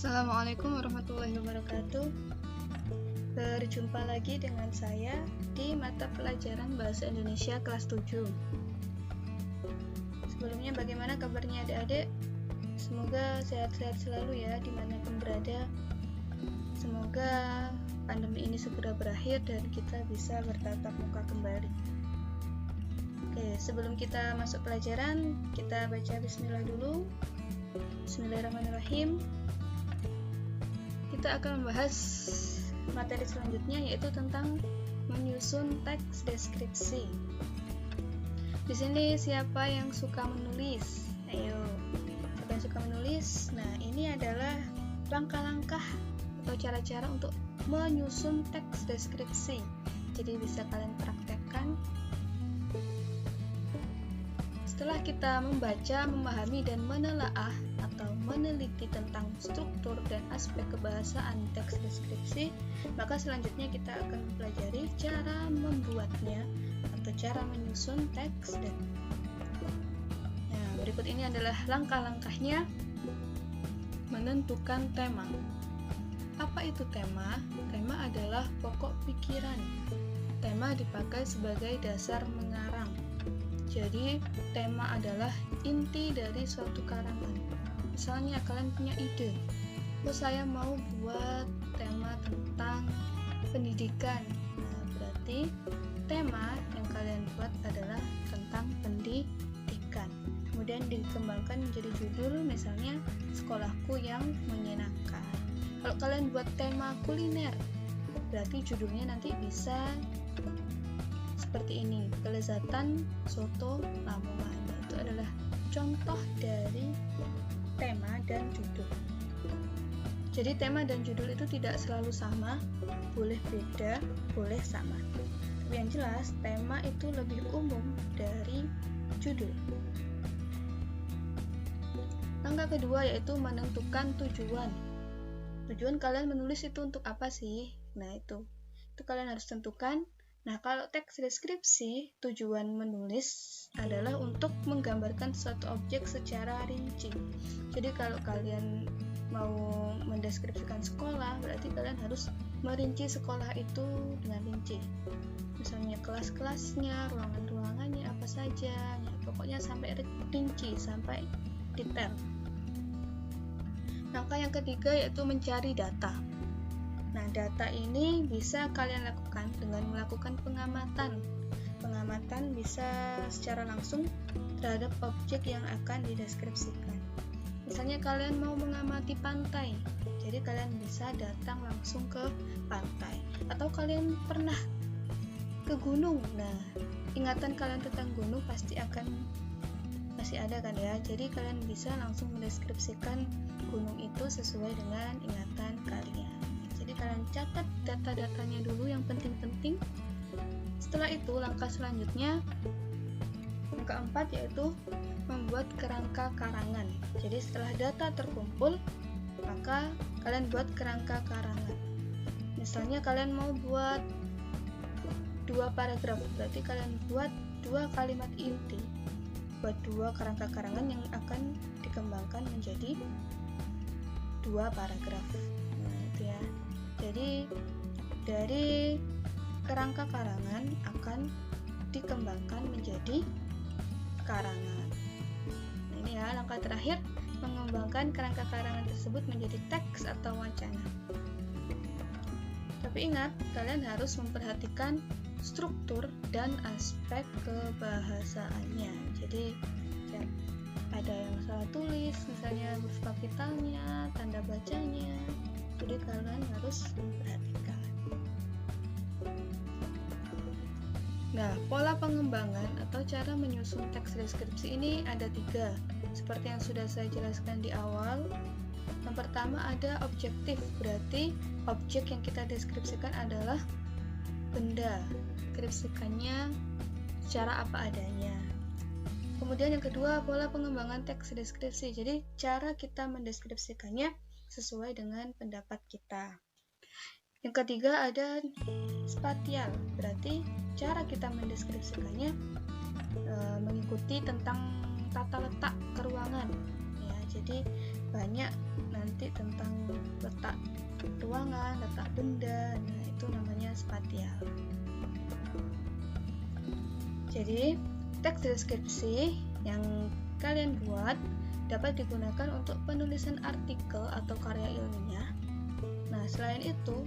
Assalamualaikum warahmatullahi wabarakatuh. Berjumpa lagi dengan saya di mata pelajaran Bahasa Indonesia kelas 7. Sebelumnya bagaimana kabarnya adik-adik? Semoga sehat-sehat selalu ya dimanapun berada. Semoga pandemi ini segera berakhir dan kita bisa bertatap muka kembali. Oke, sebelum kita masuk pelajaran, kita baca bismillah dulu. Bismillahirrahmanirrahim. Kita akan membahas materi selanjutnya, yaitu tentang menyusun teks deskripsi. Di sini siapa yang suka menulis? Ayo, siapa yang suka menulis? Nah, ini adalah langkah-langkah atau cara-cara untuk menyusun teks deskripsi. Jadi bisa kalian praktekkan. Setelah kita membaca, memahami, dan menelaah atau meneliti tentang struktur dan aspek kebahasaan teks deskripsi, maka selanjutnya kita akan mempelajari cara membuatnya atau cara menyusun teks. Nah, berikut ini adalah langkah-langkahnya. Menentukan tema. Apa itu tema? Tema adalah pokok pikiran. Tema dipakai sebagai dasar mengarang. Jadi, tema adalah inti dari suatu karangan. Misalnya, kalian punya ide, saya mau buat tema tentang pendidikan. Nah, berarti tema yang kalian buat adalah tentang pendidikan. Kemudian dikembangkan menjadi judul, misalnya, Sekolahku yang Menyenangkan. Kalau kalian buat tema kuliner, berarti judulnya nanti bisa seperti ini, kelezatan soto Lamongan. Itu adalah contoh dari tema dan judul. Jadi tema dan judul itu tidak selalu sama, boleh beda, boleh sama. Tapi yang jelas tema itu lebih umum dari judul. Langkah kedua yaitu menentukan tujuan. Tujuan kalian menulis itu untuk apa sih? Nah, itu kalian harus tentukan. Nah, kalau teks deskripsi, tujuan menulis adalah untuk menggambarkan suatu objek secara rinci. Jadi kalau kalian mau mendeskripsikan sekolah, berarti kalian harus merinci sekolah itu dengan rinci. Misalnya kelas-kelasnya, ruangan-ruangannya, apa saja. Ya, pokoknya sampai rinci, sampai detail. Langkah yang ketiga yaitu mencari data. Nah, data ini bisa kalian lakukan dengan melakukan pengamatan. Pengamatan bisa secara langsung terhadap objek yang akan dideskripsikan. Misalnya kalian mau mengamati pantai, jadi kalian bisa datang langsung ke pantai. Atau kalian pernah ke gunung, nah ingatan kalian tentang gunung pasti akan masih ada kan ya. Jadi kalian bisa langsung mendeskripsikan gunung itu sesuai dengan ingatan kalian. Jadi kalian catat data-datanya dulu yang penting-penting. Setelah itu langkah selanjutnya, langkah 4 yaitu membuat kerangka karangan. Jadi setelah data terkumpul, maka kalian buat kerangka karangan. Misalnya kalian mau buat 2 paragraf, berarti kalian buat 2 kalimat inti, buat 2 kerangka karangan yang akan dikembangkan menjadi 2 paragraf. Nah, itu ya. Jadi dari kerangka karangan akan dikembangkan menjadi karangan. Nah, ini ya langkah terakhir, mengembangkan kerangka karangan tersebut menjadi teks atau wacana. Tapi ingat, kalian harus memperhatikan struktur dan aspek kebahasaannya. Jadi ada yang salah tulis, misalnya huruf kapitalnya, tanda bacanya. Jadi kalian harus memperhatikan. Nah, pola pengembangan atau cara menyusun teks deskripsi ini ada 3, seperti yang sudah saya jelaskan di awal. Yang pertama ada objektif, berarti objek yang kita deskripsikan adalah benda, deskripsikannya secara apa adanya. Kemudian yang kedua, pola pengembangan teks deskripsi, jadi cara kita mendeskripsikannya sesuai dengan pendapat kita. Yang ketiga ada spatial, berarti cara kita mendeskripsikannya mengikuti tentang tata letak ke ruangan. Ya, jadi banyak nanti tentang letak ruangan, letak benda. Nah, itu namanya spatial. Jadi, teks deskripsi yang kalian buat dapat digunakan untuk penulisan artikel atau karya ilmiah. Nah, selain itu,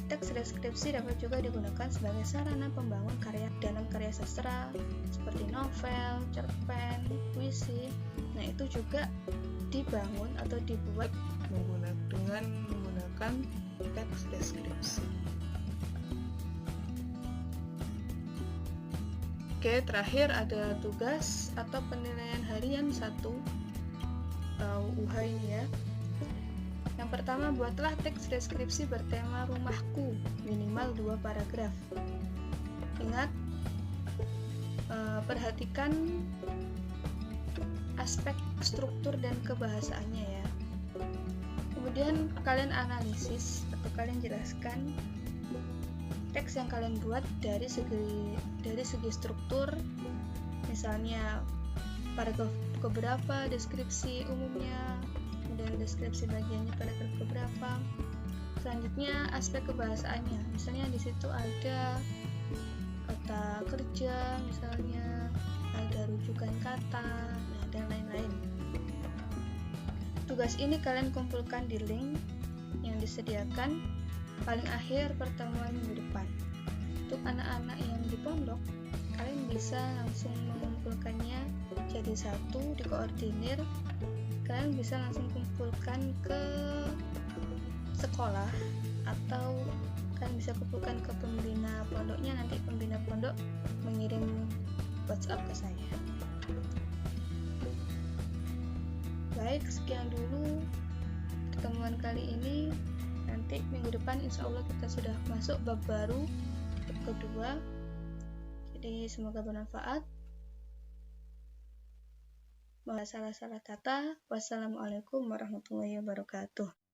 teks deskripsi dapat juga digunakan sebagai sarana pembangun karya dalam karya sastra seperti novel, cerpen, puisi. Nah, itu juga dibangun atau dibuat dengan menggunakan teks deskripsi. Oke, terakhir ada tugas atau penilaian harian 1 atau UH ini ya. Yang pertama, buatlah teks deskripsi bertema rumahku, minimal 2 paragraf. Ingat, perhatikan aspek struktur dan kebahasaannya ya. Kemudian kalian analisis atau kalian jelaskan teks yang kalian buat dari segi struktur, misalnya paragraf keberapa, deskripsi umumnya, kemudian deskripsi bagiannya paragraf keberapa. Selanjutnya aspek kebahasaannya, misalnya di situ ada kata kerja, misalnya ada rujukan kata, dan lain-lain. Tugas ini kalian kumpulkan di link yang disediakan paling akhir pertemuan minggu depan. Untuk anak-anak yang di pondok, kalian bisa langsung mengumpulkannya jadi satu, dikoordinir. Kalian bisa langsung kumpulkan ke sekolah atau kalian bisa kumpulkan ke pembina pondoknya. Nanti pembina pondok mengirim WhatsApp ke saya. Baik, sekian dulu pertemuan kali ini. Nanti minggu depan insya Allah kita sudah masuk bab baru, bab kedua. Jadi semoga bermanfaat. Salah-salah kata. Wassalamualaikum warahmatullahi wabarakatuh.